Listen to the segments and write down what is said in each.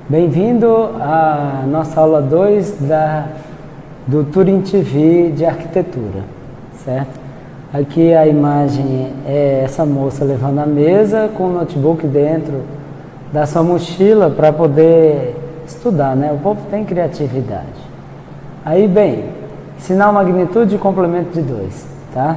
Bem-vindo à nossa aula 2 do Turing TV de arquitetura, certo? Aqui a imagem é essa moça levando a mesa com o notebook dentro da sua mochila para poder estudar, né? O povo tem criatividade. Aí, bem, sinal magnitude e complemento de 2, tá?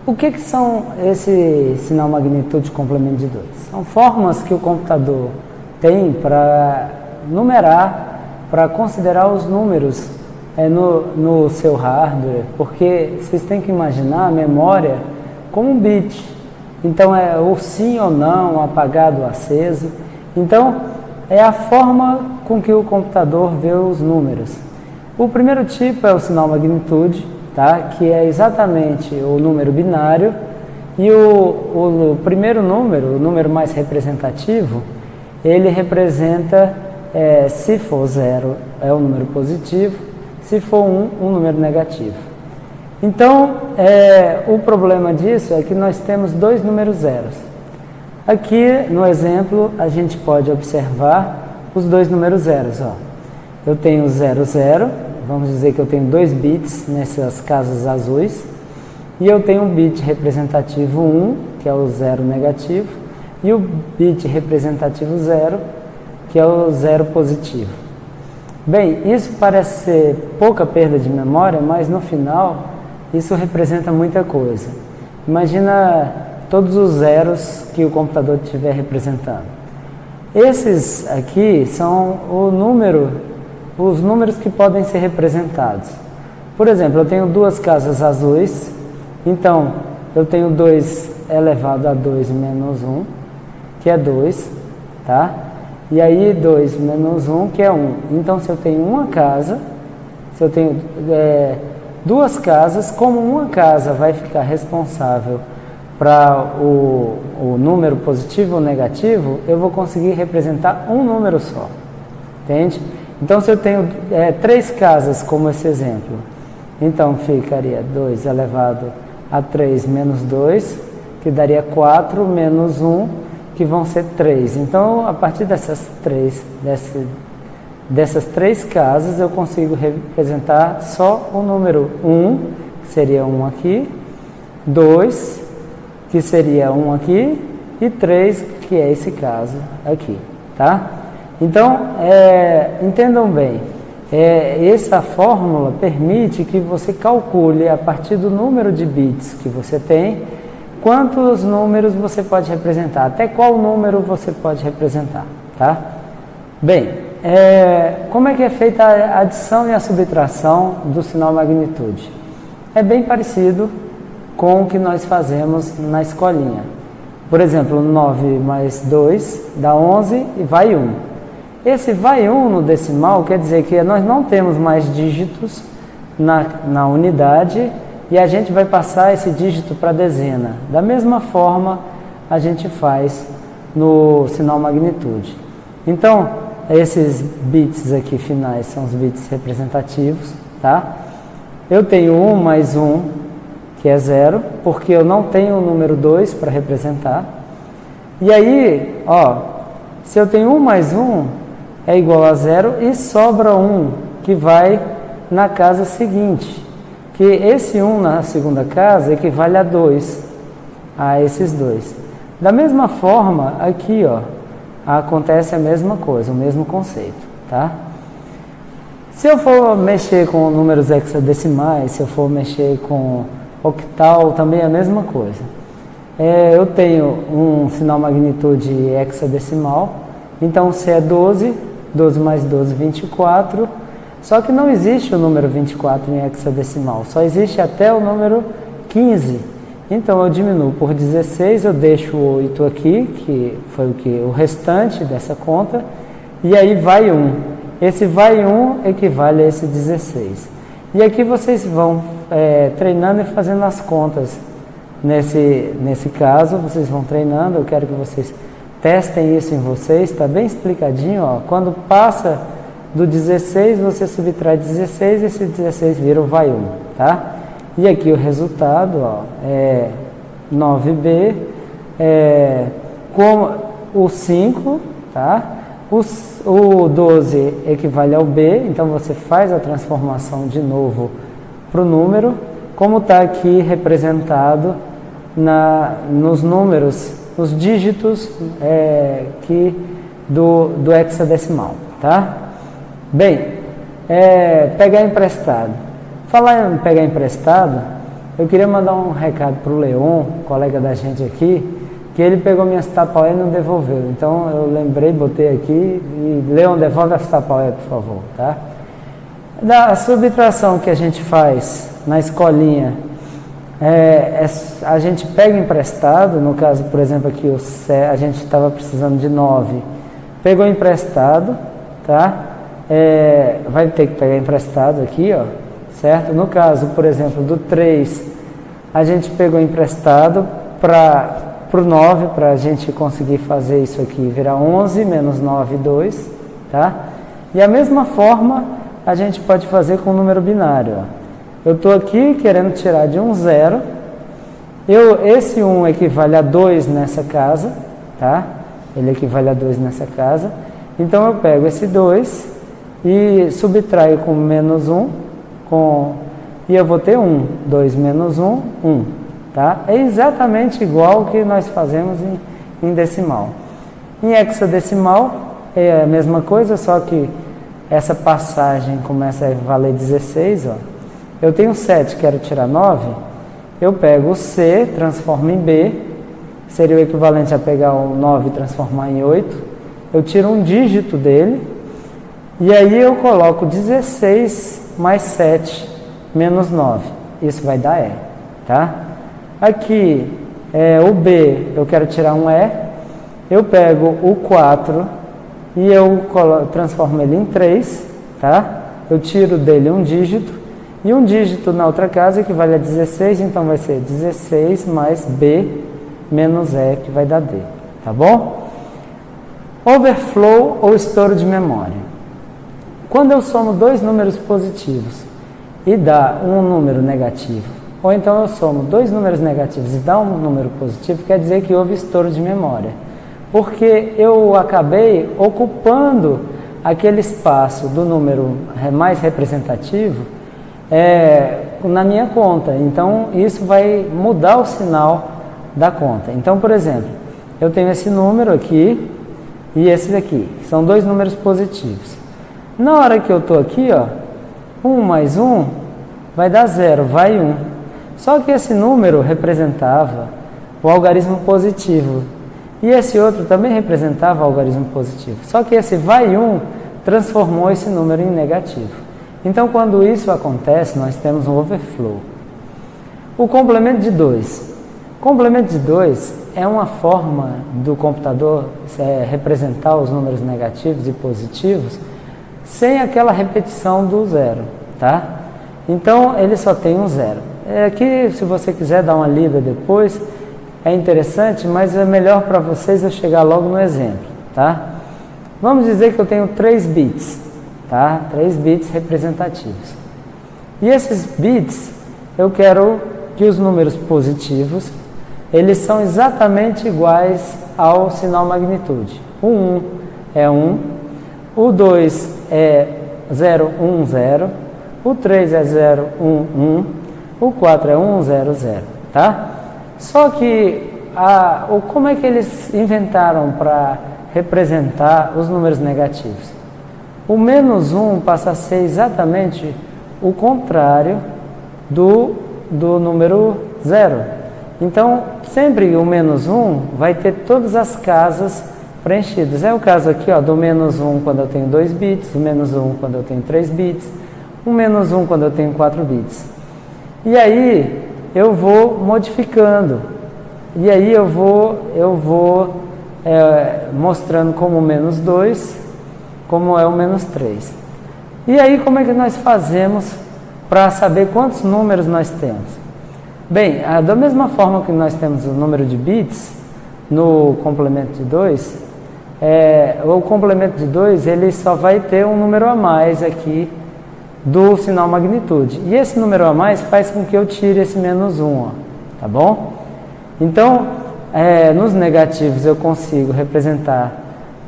O que são esse sinal magnitude e complemento de 2? São formas que o computador tem para numerar, para considerar os números no seu hardware, porque vocês têm que imaginar a memória como um bit. Então é o sim ou não, apagado ou aceso. Então é a forma com que o computador vê os números. O primeiro tipo é o sinal magnitude, tá? Que é exatamente o número binário, e o primeiro número, o número mais representativo, ele representa, se for 0, é um número positivo, se for 1, um número negativo. Então, o problema disso é que nós temos dois números zeros. Aqui, no exemplo, a gente pode observar os dois números zeros. Ó. Eu tenho 0, 0, vamos dizer que eu tenho 2 bits nessas casas azuis, e eu tenho um bit representativo 1, que é o 0 negativo, e o bit representativo 0, que é o 0 positivo. Bem, isso parece ser pouca perda de memória, mas no final isso representa muita coisa. Imagina todos os zeros que o computador estiver representando. Esses aqui são os números que podem ser representados. Por exemplo, eu tenho duas casas azuis, então eu tenho 2 elevado a 2 menos 1, que é 2, tá? E aí 2 menos 1, que é 1. Então, se eu tenho uma casa, se eu tenho duas casas, como uma casa vai ficar responsável para o número positivo ou negativo, eu vou conseguir representar um número só, entende? Então, se eu tenho 3 casas, como esse exemplo, então ficaria 2 elevado a 3 menos 2, que daria 4 menos 1, que vão ser 3. Então, a partir dessas três casas, eu consigo representar só o número 1, que seria 1 aqui, 2, que seria 1 aqui, e 3, que é esse caso aqui, tá? Então, entendam bem, essa fórmula permite que você calcule, a partir do número de bits que você tem, quantos números você pode representar, até qual número você pode representar, tá? Bem, como é que é feita a adição e a subtração do sinal magnitude? É bem parecido com o que nós fazemos na escolinha. Por exemplo, 9 mais 2 dá 11 e vai 1. Esse vai 1 no decimal quer dizer que nós não temos mais dígitos na unidade, e a gente vai passar esse dígito para a dezena. Da mesma forma, a gente faz no sinal magnitude. Então, esses bits aqui finais são os bits representativos, tá? Eu tenho 1 mais 1, que é 0, porque eu não tenho o número 2 para representar. E aí, ó, se eu tenho 1 mais 1, é igual a 0, e sobra 1, que vai na casa seguinte. Que esse 1 na segunda casa equivale a 2, a esses 2. Da mesma forma, aqui, ó, acontece a mesma coisa, o mesmo conceito, tá? Se eu for mexer com números hexadecimais, se eu for mexer com octal, também é a mesma coisa. Eu tenho um sinal magnitude hexadecimal, então se é 12, 12 mais 12, 24, só que não existe o número 24 em hexadecimal, só existe até o número 15. Então eu diminuo por 16, eu deixo o 8 aqui, que foi o restante dessa conta, e aí vai 1. Esse vai 1 equivale a esse 16. E aqui vocês vão treinando e fazendo as contas. Nesse caso, vocês vão treinando, eu quero que vocês testem isso em vocês, está bem explicadinho, ó. Quando passa do 16, você subtrai 16, esse 16 vira o vai 1, tá? E aqui o resultado, ó, é 9b, com o 5, tá? O 12 equivale ao B, então você faz a transformação de novo para o número, como está aqui representado nos números, nos dígitos do hexadecimal, tá? Bem, pegar emprestado. Falar em pegar emprestado, eu queria mandar um recado para o Leon, colega da gente aqui, que ele pegou minhas tapaué e não devolveu. Então eu lembrei, botei aqui e Leon, devolve as tapaué, por favor, tá? Da subtração que a gente faz na escolinha, a gente pega emprestado, no caso, por exemplo, aqui a gente estava precisando de 9, pegou emprestado, tá? Vai ter que pegar emprestado aqui, ó, certo? No caso, por exemplo, do 3, a gente pegou emprestado para o 9, para a gente conseguir fazer isso aqui, virar 11 menos 9, 2, tá? E a mesma forma a gente pode fazer com o número binário, ó. Eu estou aqui querendo tirar de um 0, esse 1 equivale a 2 nessa casa, tá? Ele equivale a 2 nessa casa, então eu pego esse 2 e subtraio com menos 1, e eu vou ter 1, 2 menos 1, 1. Tá? É exatamente igual que nós fazemos em decimal. Em hexadecimal é a mesma coisa, só que essa passagem começa a valer 16. Ó. Eu tenho 7, quero tirar 9. Eu pego o C, transformo em B, seria o equivalente a pegar o 9 e transformar em 8. Eu tiro um dígito dele, e aí eu coloco 16 mais 7 menos 9. Isso vai dar E. Tá? Aqui, o B, eu quero tirar um E, eu pego o 4 e eu transformo ele em 3, tá? Eu tiro dele um dígito, e um dígito na outra casa equivale a 16, então vai ser 16 mais B menos E, que vai dar D, tá bom? Overflow ou estouro de memória. Quando eu somo dois números positivos e dá um número negativo, ou então eu somo dois números negativos e dá um número positivo, quer dizer que houve estouro de memória. Porque eu acabei ocupando aquele espaço do número mais representativo na minha conta. Então, isso vai mudar o sinal da conta. Então, por exemplo, eu tenho esse número aqui e esse daqui, que são dois números positivos. Na hora que eu estou aqui, ó, 1 mais 1 vai dar 0, vai 1. Só que esse número representava o algarismo positivo. E esse outro também representava o algarismo positivo. Só que esse vai 1 transformou esse número em negativo. Então, quando isso acontece, nós temos um overflow. O complemento de 2. Complemento de 2 é uma forma do computador representar os números negativos e positivos sem aquela repetição do 0, tá? Então, ele só tem um 0. Aqui, se você quiser dar uma lida depois, é interessante, mas é melhor para vocês eu chegar logo no exemplo, tá? Vamos dizer que eu tenho 3 bits, tá? 3 bits representativos. E esses bits, eu quero que os números positivos, eles são exatamente iguais ao sinal magnitude. O 1 é 1, o 2 é 0, 1, 0, o 3 é 0, 1, 1, o 4 é 1, 0, 0, tá? Só que, como é que eles inventaram para representar os números negativos? O menos 1 passa a ser exatamente o contrário do número 0. Então, sempre o menos 1 vai ter todas as casas preenchidas. É o caso aqui, ó, do menos 1 quando eu tenho 2 bits, o menos 1 quando eu tenho 3 bits, o menos 1 quando eu tenho 4 bits. E aí, eu vou modificando. E aí eu vou mostrando como o menos 2, como é o menos 3. E aí, como é que nós fazemos para saber quantos números nós temos? Bem, da mesma forma que nós temos o número de bits no complemento de 2, o complemento de 2 ele só vai ter um número a mais aqui do sinal magnitude. E esse número a mais faz com que eu tire esse menos 1, ó, tá bom? Então, nos negativos eu consigo representar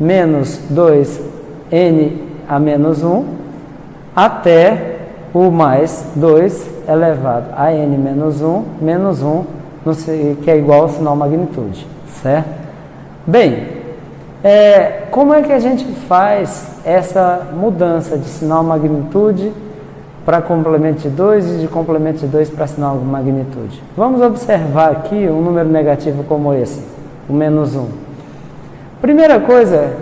menos 2n a menos 1, até o mais 2 elevado a n menos 1, menos 1, que é igual ao sinal magnitude, certo? Bem, como é que a gente faz essa mudança de sinal magnitude para complemento de 2 e de complemento de 2 para sinal magnitude? Vamos observar aqui um número negativo como esse, o menos 1. Primeira coisa,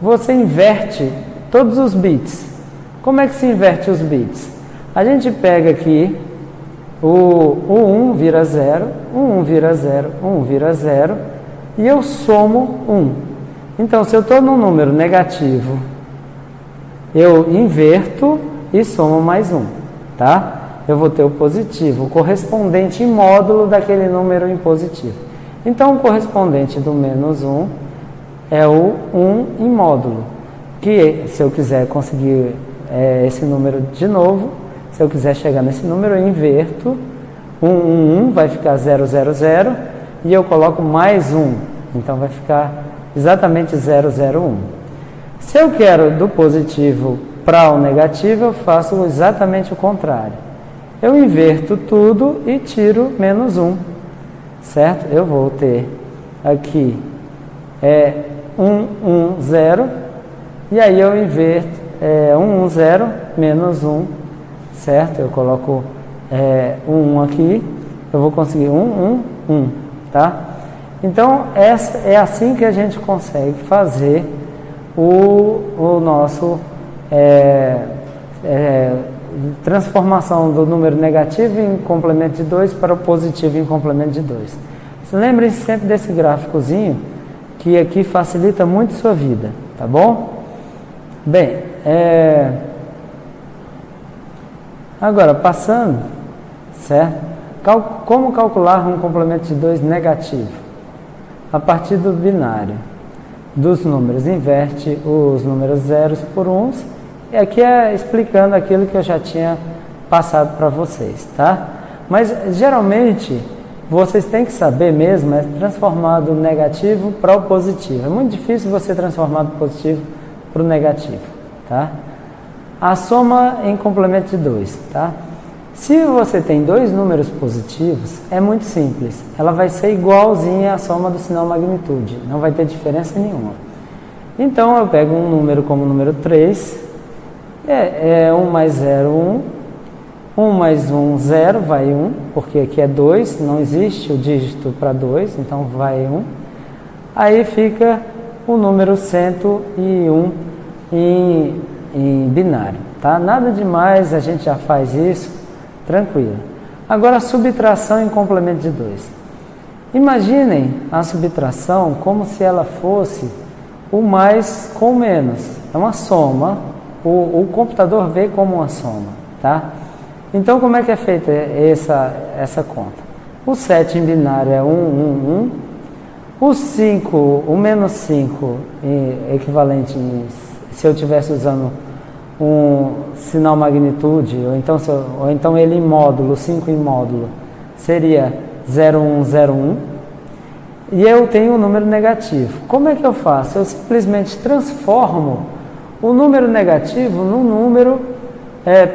você inverte todos os bits. Como é que se inverte os bits? A gente pega aqui o 1 vira 0, o 1 vira 0, 1 vira 0 e eu somo 1. Então, se eu estou num número negativo, eu inverto e somo mais 1, tá? Eu vou ter o positivo, o correspondente em módulo daquele número em positivo. Então, o correspondente do menos 1 é o 1 em módulo, que se eu quiser conseguir esse número de novo, se eu quiser chegar nesse número, eu inverto, 1 vai ficar 0, 0, 0, e eu coloco mais 1, então vai ficar exatamente 0, 0, 1. Se eu quero do positivo para o negativo, eu faço exatamente o contrário. Eu inverto tudo e tiro menos 1, certo? Eu vou ter aqui 1, 1, 0, e aí eu inverto 1, 1, 0, menos 1, certo? Eu coloco 1 aqui, eu vou conseguir 1, 1, 1, tá? Então, é assim que a gente consegue fazer o nosso transformação do número negativo em complemento de 2 para o positivo em complemento de 2. Lembrem-se sempre desse gráficozinho, que aqui facilita muito sua vida, tá bom? Bem, agora passando, certo? Como calcular um complemento de 2 negativo? A partir do binário dos números, inverte os números zeros por uns, e aqui explicando aquilo que eu já tinha passado para vocês, tá? Mas geralmente vocês têm que saber mesmo transformar do negativo para o positivo. É muito difícil você transformar do positivo para o negativo, tá? A soma em complemento de 2, tá? Se você tem dois números positivos, é muito simples. Ela vai ser igualzinha à soma do sinal magnitude, não vai ter diferença nenhuma. Então, eu pego um número como o número 3, 1 mais 0, 1. 1 mais 1, 0, vai 1, porque aqui é 2, não existe o dígito para 2, então vai 1. Aí fica o número 101 em binário, tá? Nada demais, a gente já faz isso, tranquilo. Agora, a subtração em complemento de 2. Imaginem a subtração como se ela fosse o mais com o menos. É uma soma, o computador vê como uma soma, tá? Então, como é que é feita essa conta? O 7 em binário é 1, 1, 1. O 5, o menos 5, equivalente, se eu estivesse usando um sinal magnitude, ou então ele em módulo, 5 em módulo, seria 0, 1, 0, 1. E eu tenho um número negativo. Como é que eu faço? Eu simplesmente transformo o número negativo num número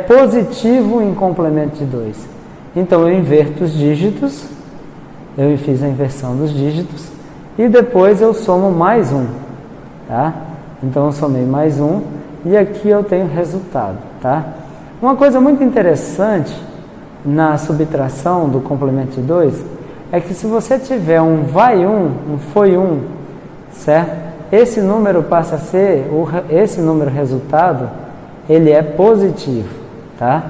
positivo em complemento de 2. Então, eu inverto os dígitos, eu fiz a inversão dos dígitos, e depois eu somo mais 1, tá? Então, eu somei mais 1, e aqui eu tenho resultado, tá? Uma coisa muito interessante na subtração do complemento de 2 é que se você tiver um vai 1, um foi 1, certo? Esse número passa a ser, esse número resultado, ele é positivo, tá?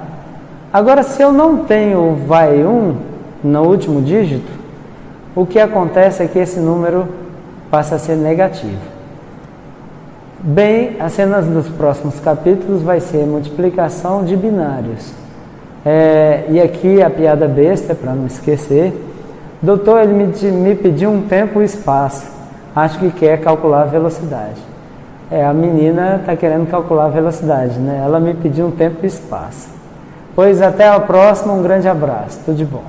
Agora, se eu não tenho o vai 1 no último dígito, o que acontece é que esse número passa a ser negativo. Bem, as cenas dos próximos capítulos vai ser multiplicação de binários. E aqui a piada besta, para não esquecer. Doutor, ele me pediu um tempo e espaço. Acho que quer calcular a velocidade. A menina está querendo calcular a velocidade, né? Ela me pediu um tempo e espaço. Pois até a próxima, um grande abraço. Tudo de bom.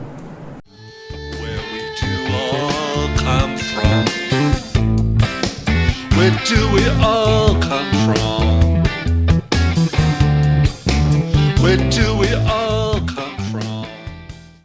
Where do we all come from? Where do